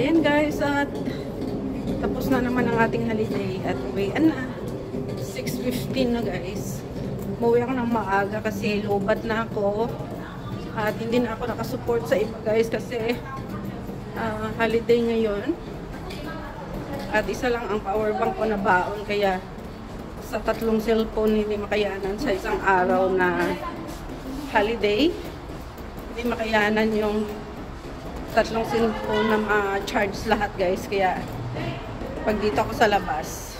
ayan guys, at tapos na naman ang ating holiday at uwian na. 6:15 na guys. Umuwi ako ng maaga kasi lobat na ako. At hindi na ako nakasupport sa iba guys kasi holiday ngayon. At isa lang ang power bank ko na baon kaya sa 3 cellphone hindi makayanan sa isang araw na holiday. Hindi makayanan yung 3 cellphone na ma-charge lahat guys. Kaya pag dito ako sa labas,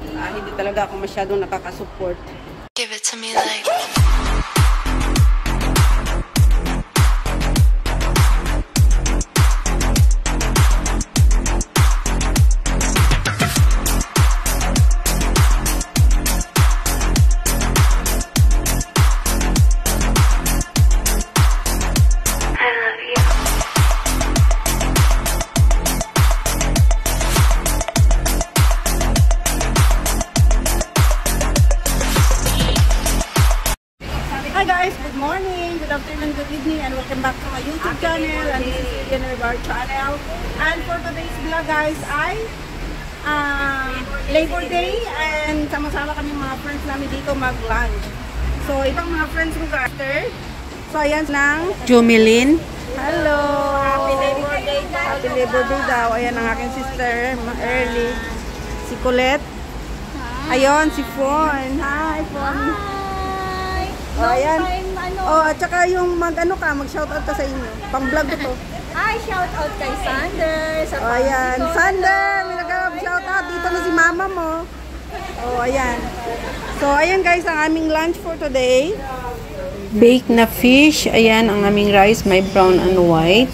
hindi talaga ako masyadong nakakasupport. Give it to me like Good evening and welcome back to my YouTube channel and this is Lilian Rivar channel. And for today's vlog guys ay Labor Day and sama-sama kami mga friends namin dito mag-lunch. So ibang mga friends ko after. So ayan ng Jomelyn. Hello! Happy Labor Day daw. Happy Labor Day daw. Ayan ang aking sister, Early. Si Colette. Ayun, si Fawn. Hi, Fawn. Hi! Oh, ayan. Oh, at saka yung mag-shoutout ka sa inyo. Pang-vlog ko to. Hi, shoutout kay Sander. Sa oh, ayan. Sander, may nag-shoutout. Dito na si mama mo. Oh, ayan. So, ayan guys, ang aming lunch for today. Baked na fish. Ayan, ang aming rice. May brown and white.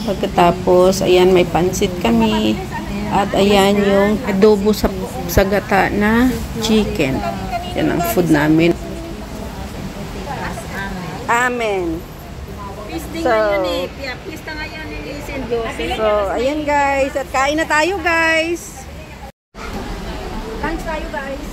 Pagkatapos, ayan, may pansit kami. At ayan yung adobo sa gata na chicken. Yan ang food namin. Amen. Pista ngayon eh. Pista ngayon ni St. Joseph. So, ayan guys. At kain na tayo guys. Lunch tayo guys.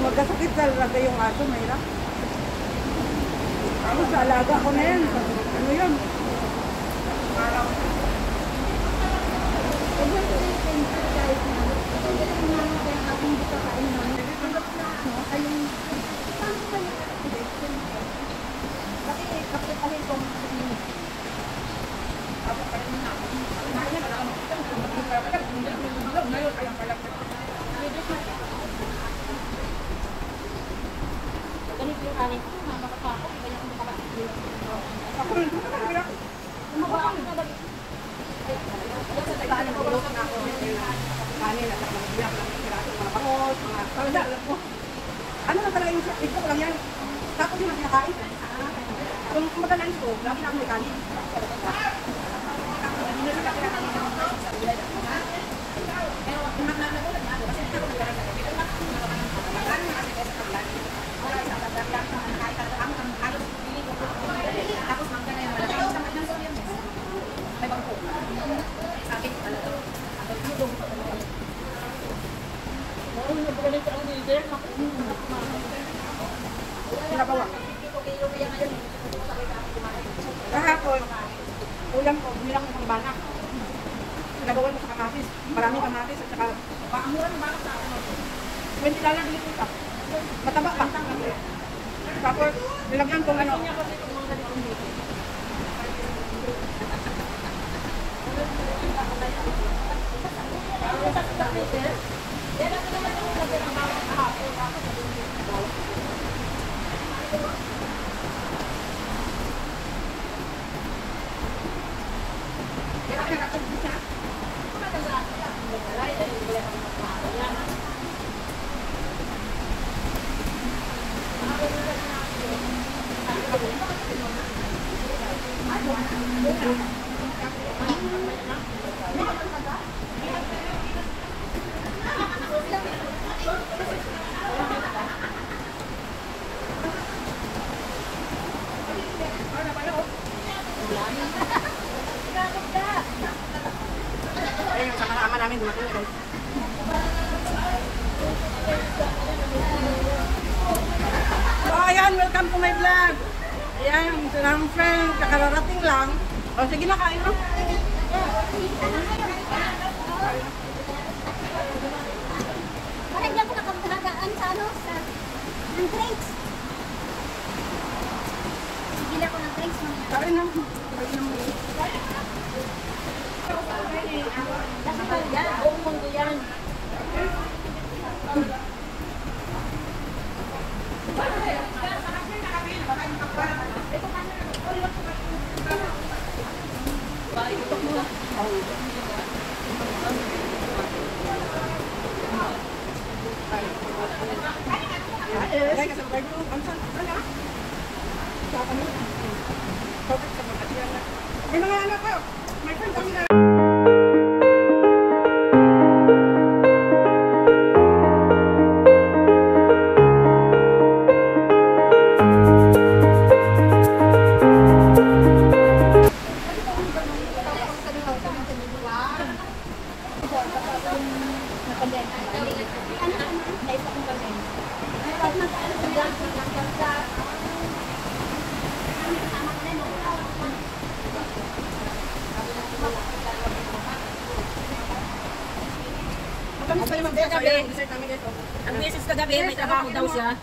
Magkasakit talaga yung aso, Mayra. Ano sa alaga ko na yan? Ano yun? Saan ang tulog na ako. Kanin at mga biyak ng mga bangos, mga palda, alam mo. Ano lang talaga yung ito ko lang yan. Tapos yung pinakain. Kung madalan ko, lagi na ako may kanin. Pinabawa. Kahapon, ulam ko, bilang ng mga bana. Pinagawan ko sa kamatis. Maraming kamatis at saka mura ng bana sa akin. $20 dito ito. Mataba pa. Tapos, nilagyan kong ano. Ayun, sa kasama namin dumating guys. So ayan, welcome to my vlog. Ayan, sinang friend, kakararating lang. O sige na, kain na. Parang hindi ako nakapaghagaan sa ano, sa ng drinks. Sige ako ng drinks. Kain na. Kain na mo. Kasi pa yan, buong mundo yan. Ay, kasabay ko. Ang saan? Ano? Sa ano? Kapit sa mga asiyan na. May mga anak ko. May friend kami na. Ang beses kagabi, may trabaho daw siya.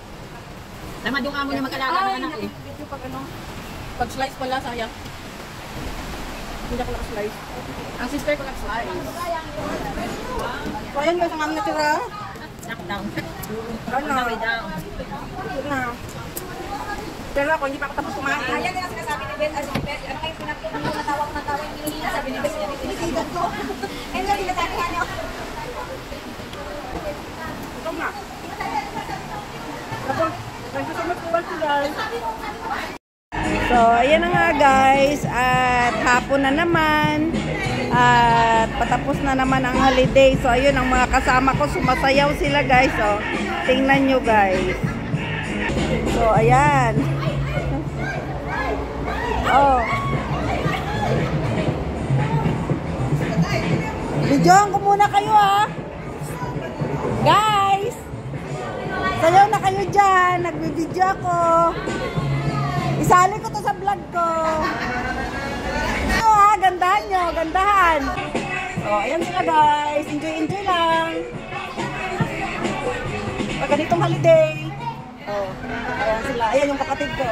Tama yung amo niya mag-alaga ng anak eh. Pag ano, pag slice pala, sayang. Hindi ako naka-slice. Ang sister ko nag-slice. So ayan guys, ang aming natira. Knockdown. Ano? Away down. Yun na. Pero ako, hindi pa ako tapos kumain. Ayan din ang sinasabi ni Beth. Ano kayo pinatawag na tawag ni sabi ni Beth. Pinitigan ko. And then, pinatawag niya. Ito nga. Tapos, thank you so much for watching guys. So, ayan na nga guys. At hapon na naman. At patapos na naman ang holiday. So, ayun, ang mga kasama ko, sumasayaw sila guys. So, tingnan nyo guys. So, ayan. Oh. Videoan ko muna kayo ha. Guys! Sayaw na kayo dyan. Nagbibideo ako. Isali ko to sa vlog ko. Ito ha, gandahan nyo. Gandahan. So, ayan sila guys. Enjoy lang. Pag ganitong holiday. Oh, ayan sila. Ayan yung kapatid ko.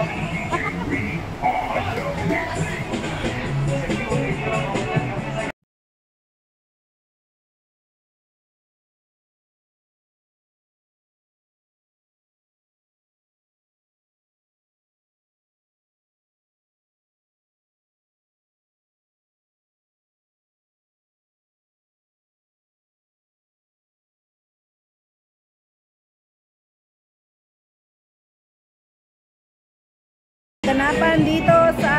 kaganapan dito sa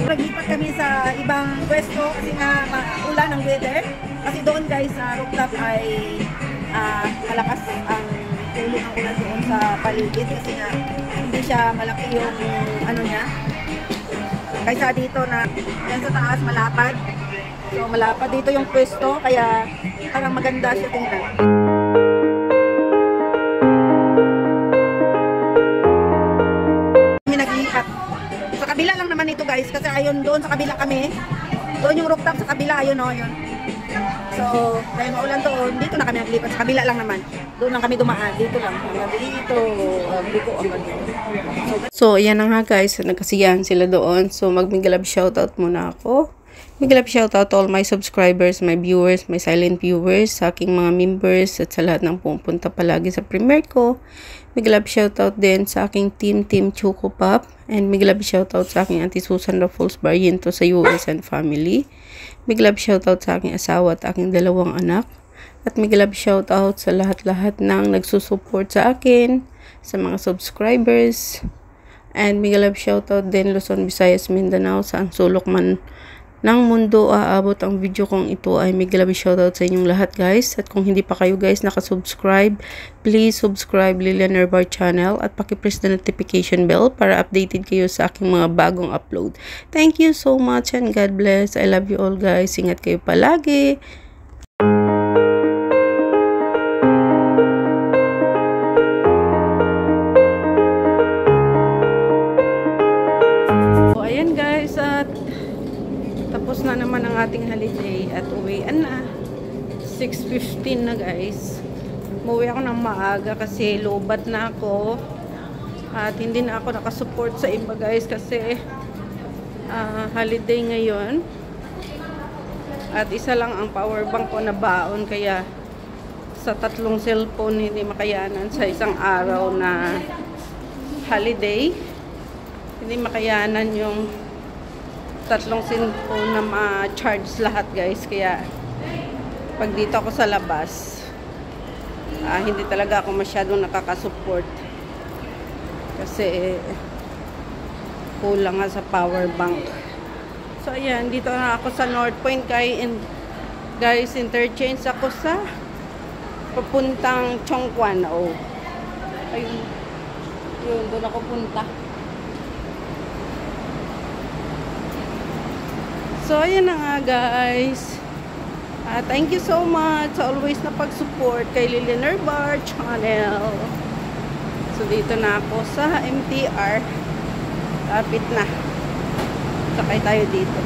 naglipat kami sa ibang pwesto kasi nga ulan ang weather. Kasi doon guys sa rooftop ay malakas ang tulog ng ulan doon sa paligid kasi nga hindi siya malaki yung ano niya. Kaysa dito na yan sa taas malapad. So malapad dito yung pwesto kaya parang maganda siya tingnan. Sa kabila lang naman ito guys kasi ayun doon sa kabila kami. Doon yung rooftop sa kabila ayun oh, yun. So, dahil maulan doon, dito na kami naglipat sa kabila lang naman. Doon lang kami dumaan, dito lang. Hanggang dito, dito hanggang dito. So, ayan na nga guys, nagkasiyahan sila doon. So, mag-Migalab shoutout muna ako. Migalab shoutout to all my subscribers, my viewers, my silent viewers, sa aking mga members, at sa lahat ng pupunta palagi sa premiere ko. Migalab shoutout din sa aking team Choco Pop. And migalab shoutout sa aking Auntie Susan Raffles Barriento sa US and family. Migalab shoutout sa aking asawa at aking dalawang anak. At migalab shoutout sa lahat-lahat ng nagsusupport sa akin, sa mga subscribers. And migalab shoutout din Luzon, Visayas, Mindanao, saan sulok man ng mundo aabot ang video kong ito ay migalab shoutout sa inyong lahat guys. At kung hindi pa kayo guys nakasubscribe, please subscribe Lilian Nerbar channel at pakipress the notification bell para updated kayo sa aking mga bagong upload. Thank you so much and God bless. I love you all guys. Ingat kayo palagi. So ayan guys, at tapos na naman ang ating holiday at uwian na. 6:15 na guys. Umuwi ako ng maaga kasi lobat na ako. At hindi na ako nakasupport sa iba guys kasi holiday ngayon. At isa lang ang power bank ko na baon kaya sa 3 cellphone hindi makayanan sa isang araw na holiday. Hindi makayanan yung 3 cellphone na ma-charge lahat guys. Kaya pag dito ako sa labas, hindi talaga ako masyadong nakakasupport. Kasi kulang nga sa power bank. So ayan, dito na ako sa North Point guys, interchange ako sa papuntang Chongquan. Oh. Ayun. Yun, doon ako punta. So, ayan na nga guys. Thank you so much sa always na pag-support kay Lilian Nerbar channel. So, dito na ako sa MTR. Lapit na. Sakay tayo dito.